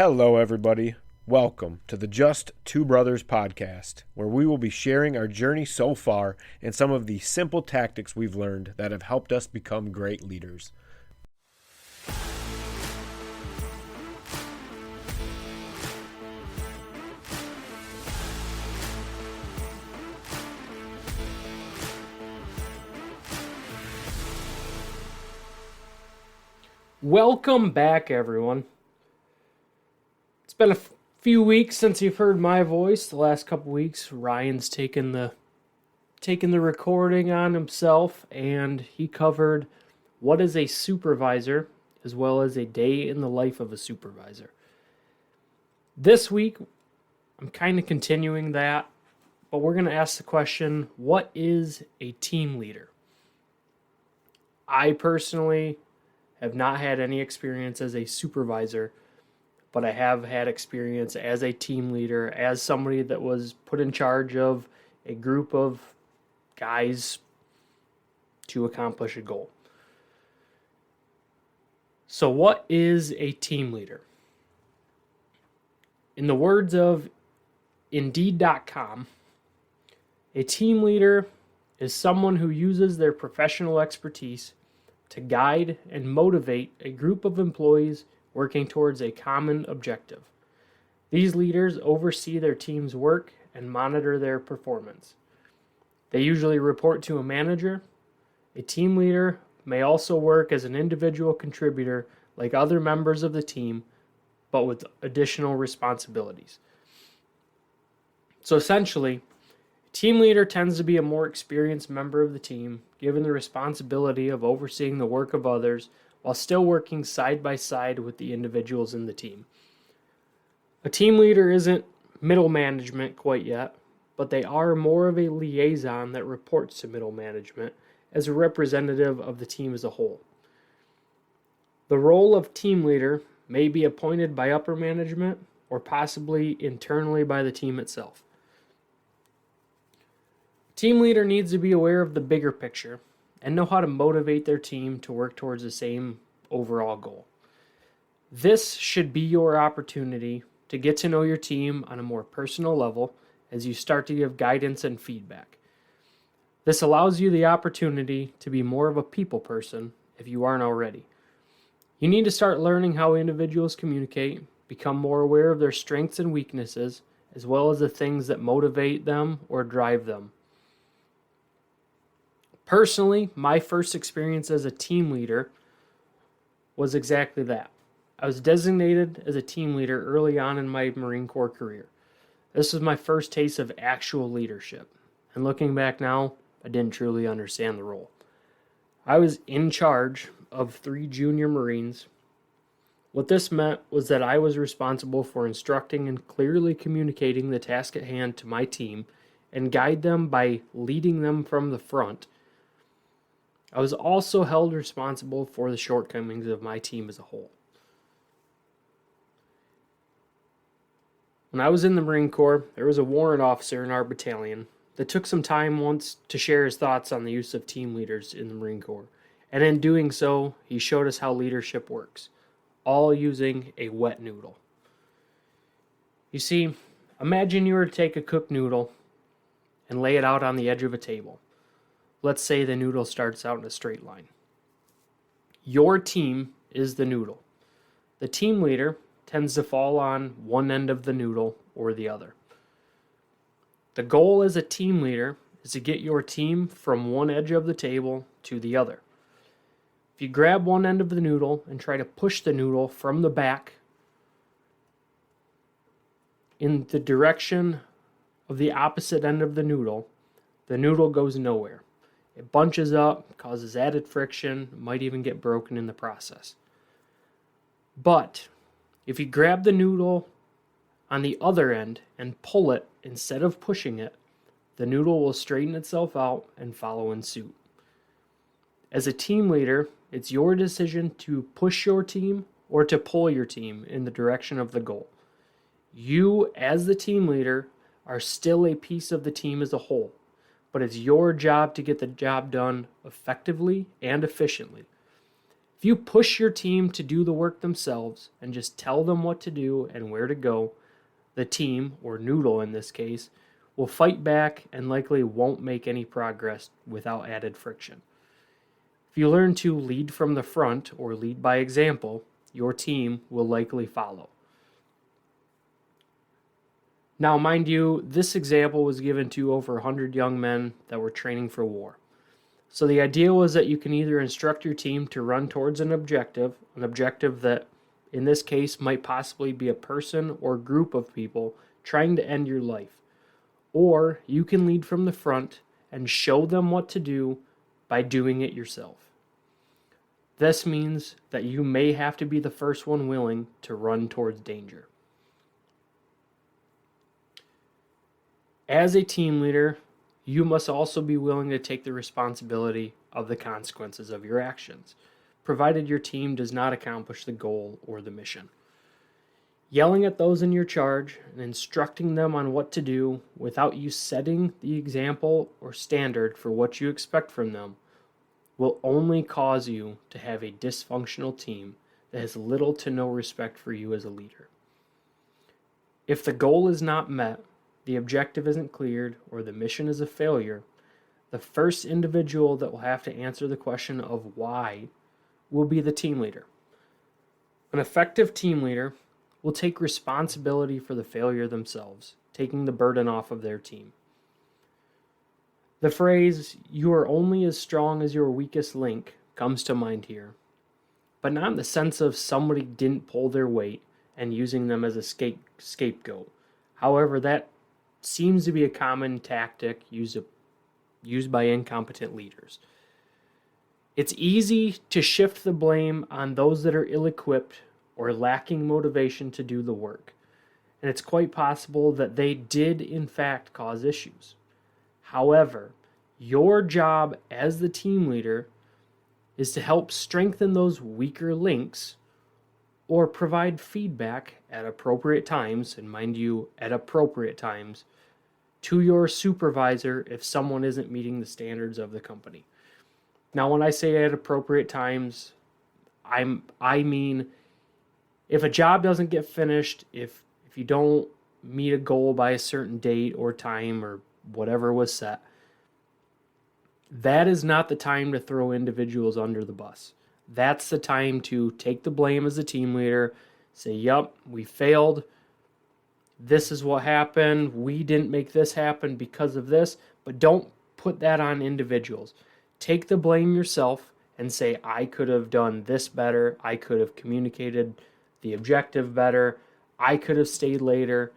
Hello, everybody. Welcome to the Just Two Brothers podcast, where we will be sharing our journey so far and some of the simple tactics we've learned that have helped us become great leaders. Welcome back, everyone. It's been a few weeks since you've heard my voice. The last couple weeks, Ryan's taken the recording on himself, and he covered what is a supervisor as well as a day in the life of a supervisor. This week, I'm kind of continuing that, but we're going to ask the question, what is a team leader? I personally have not had any experience as a supervisor, but I have had experience as a team leader, as somebody that was put in charge of a group of guys to accomplish a goal. So what is a team leader? In the words of Indeed.com, a team leader is someone who uses their professional expertise to guide and motivate a group of employees working towards a common objective. These leaders oversee their team's work and monitor their performance. They usually report to a manager. A team leader may also work as an individual contributor like other members of the team, but with additional responsibilities. So essentially, a team leader tends to be a more experienced member of the team, given the responsibility of overseeing the work of others while still working side by side with the individuals in the team. A team leader isn't middle management quite yet, but they are more of a liaison that reports to middle management as a representative of the team as a whole. The role of team leader may be appointed by upper management or possibly internally by the team itself. Team leader needs to be aware of the bigger picture and know how to motivate their team to work towards the same overall goal. This should be your opportunity to get to know your team on a more personal level as you start to give guidance and feedback. This allows you the opportunity to be more of a people person if you aren't already. You need to start learning how individuals communicate, become more aware of their strengths and weaknesses, as well as the things that motivate them or drive them. Personally, my first experience as a team leader was exactly that. I was designated as a team leader early on in my Marine Corps career. This was my first taste of actual leadership, and looking back now, I didn't truly understand the role. I was in charge of 3 junior Marines. What this meant was that I was responsible for instructing and clearly communicating the task at hand to my team and guide them by leading them from the front. I was also held responsible for the shortcomings of my team as a whole. When I was in the Marine Corps, there was a warrant officer in our battalion that took some time once to share his thoughts on the use of team leaders in the Marine Corps. And in doing so, he showed us how leadership works, all using a wet noodle. You see, imagine you were to take a cooked noodle and lay it out on the edge of a table. Let's say the noodle starts out in a straight line. Your team is the noodle. The team leader tends to fall on one end of the noodle or the other. The goal as a team leader is to get your team from one edge of the table to the other. If you grab one end of the noodle and try to push the noodle from the back in the direction of the opposite end of the noodle goes nowhere. It bunches up, causes added friction, might even get broken in the process. But if you grab the noodle on the other end and pull it instead of pushing it, the noodle will straighten itself out and follow in suit. As a team leader, it's your decision to push your team or to pull your team in the direction of the goal. You, as the team leader, are still a piece of the team as a whole, but it's your job to get the job done effectively and efficiently. If you push your team to do the work themselves and just tell them what to do and where to go, the team, or Noodle in this case, will fight back and likely won't make any progress without added friction. If you learn to lead from the front or lead by example, your team will likely follow. Now, mind you, this example was given to over 100 young men that were training for war. So the idea was that you can either instruct your team to run towards an objective that in this case might possibly be a person or group of people trying to end your life, or you can lead from the front and show them what to do by doing it yourself. This means that you may have to be the first one willing to run towards danger. As a team leader, you must also be willing to take the responsibility of the consequences of your actions, provided your team does not accomplish the goal or the mission. Yelling at those in your charge and instructing them on what to do without you setting the example or standard for what you expect from them will only cause you to have a dysfunctional team that has little to no respect for you as a leader. If the goal is not met, the objective isn't cleared, or the mission is a failure, the first individual that will have to answer the question of why will be the team leader. An effective team leader will take responsibility for the failure themselves, taking the burden off of their team. The phrase, "you are only as strong as your weakest link," comes to mind here, but not in the sense of somebody didn't pull their weight and using them as a scapegoat. However, that seems to be a common tactic used by incompetent leaders. It's easy to shift the blame on those that are ill-equipped or lacking motivation to do the work, and it's quite possible that they did in fact cause issues. However, your job as the team leader is to help strengthen those weaker links or provide feedback at appropriate times, and mind you, at appropriate times, to your supervisor if someone isn't meeting the standards of the company. Now, when I say at appropriate times, I mean if a job doesn't get finished, if you don't meet a goal by a certain date or time or whatever was set, that is not the time to throw individuals under the bus. That's the time to take the blame as a team leader, say, yup, we failed. This is what happened. We didn't make this happen because of this, but don't put that on individuals. Take the blame yourself and say, I could have done this better. I could have communicated the objective better. I could have stayed later.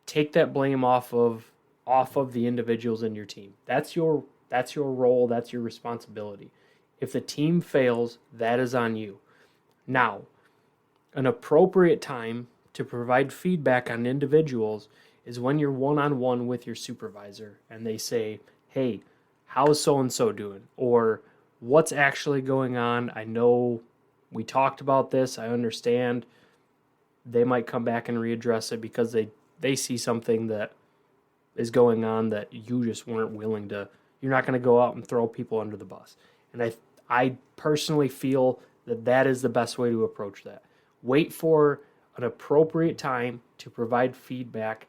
Take that blame off of the individuals in your team. That's your role. That's your responsibility. If the team fails, that is on you. Now, an appropriate time to provide feedback on individuals is when you're one-on-one with your supervisor and they say, hey, how's so-and-so doing? Or what's actually going on? I know we talked about this. I understand. They might come back and readdress it because they see something that is going on that you just weren't willing to. You're not going to go out and throw people under the bus. And I personally feel that is the best way to approach that. Wait for an appropriate time to provide feedback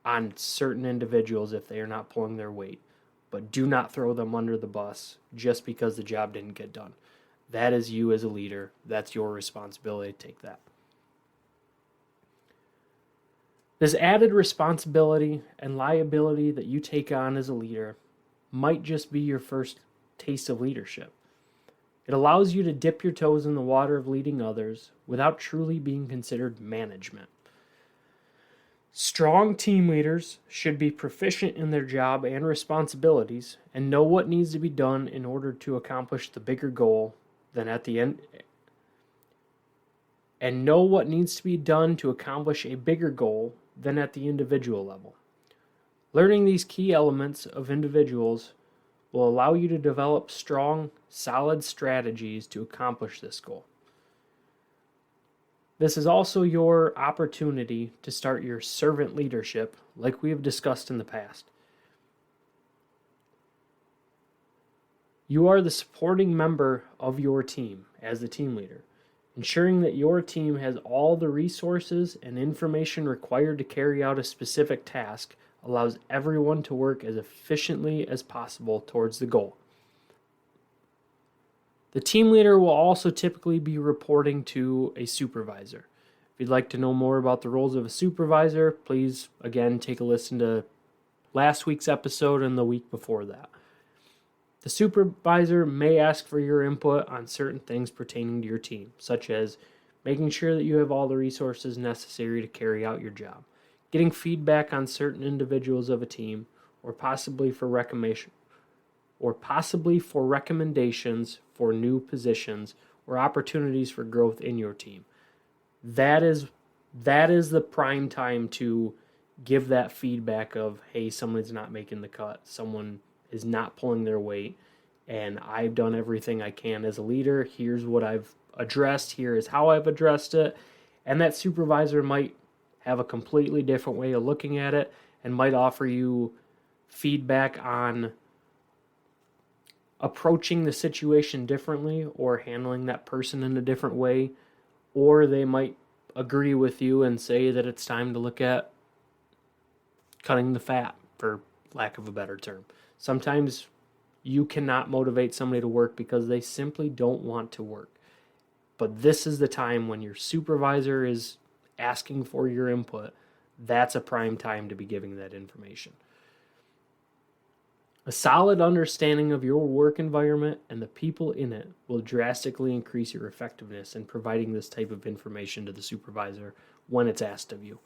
on certain individuals if they are not pulling their weight. But do not throw them under the bus just because the job didn't get done. That is you as a leader. That's your responsibility to take that. This added responsibility and liability that you take on as a leader might just be your first taste of leadership. It allows you to dip your toes in the water of leading others without truly being considered management. Strong team leaders should be proficient in their job and responsibilities and know what needs to be done in order to accomplish the bigger goal than at the end, and know what needs to be done to accomplish a bigger goal than at the individual level. Learning these key elements of individuals will allow you to develop strong, solid strategies to accomplish this goal. This is also your opportunity to start your servant leadership like we have discussed in the past. You are the supporting member of your team as the team leader. Ensuring that your team has all the resources and information required to carry out a specific task allows everyone to work as efficiently as possible towards the goal. The team leader will also typically be reporting to a supervisor. If you'd like to know more about the roles of a supervisor, please, again, take a listen to last week's episode and the week before that. The supervisor may ask for your input on certain things pertaining to your team, such as making sure that you have all the resources necessary to carry out your job, getting feedback on certain individuals of a team, or possibly for recommendations for new positions or opportunities for growth in your team. That is the prime time to give that feedback of, hey, someone's not making the cut, someone is not pulling their weight, and I've done everything I can as a leader. Here's what I've addressed. Here is how I've addressed it. And that supervisor might have a completely different way of looking at it and might offer you feedback on approaching the situation differently or handling that person in a different way. Or they might agree with you and say that it's time to look at cutting the fat, for lack of a better term. Sometimes you cannot motivate somebody to work because they simply don't want to work. But this is the time when your supervisor is asking for your input. That's a prime time to be giving that information. A solid understanding of your work environment and the people in it will drastically increase your effectiveness in providing this type of information to the supervisor when it's asked of you.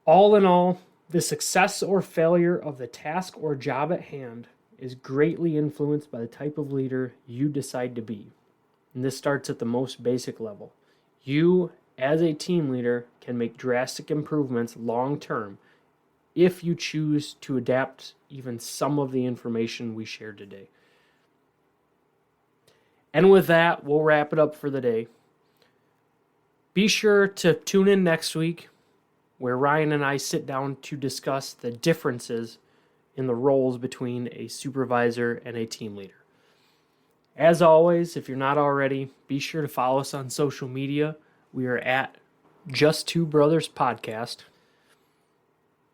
All in all, the success or failure of the task or job at hand is greatly influenced by the type of leader you decide to be. And this starts at the most basic level. You, as a team leader, can make drastic improvements long term if you choose to adapt even some of the information we shared today. And with that, we'll wrap it up for the day. Be sure to tune in next week, where Ryan and I sit down to discuss the differences in the roles between a supervisor and a team leader. As always, if you're not already, be sure to follow us on social media. We are at Just Two Brothers Podcast.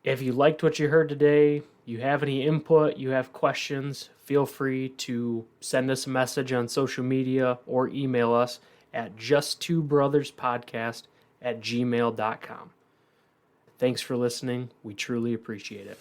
If you liked what you heard today, you have any input, you have questions, feel free to send us a message on social media or email us at justtwobrotherspodcast@gmail.com. Thanks for listening. We truly appreciate it.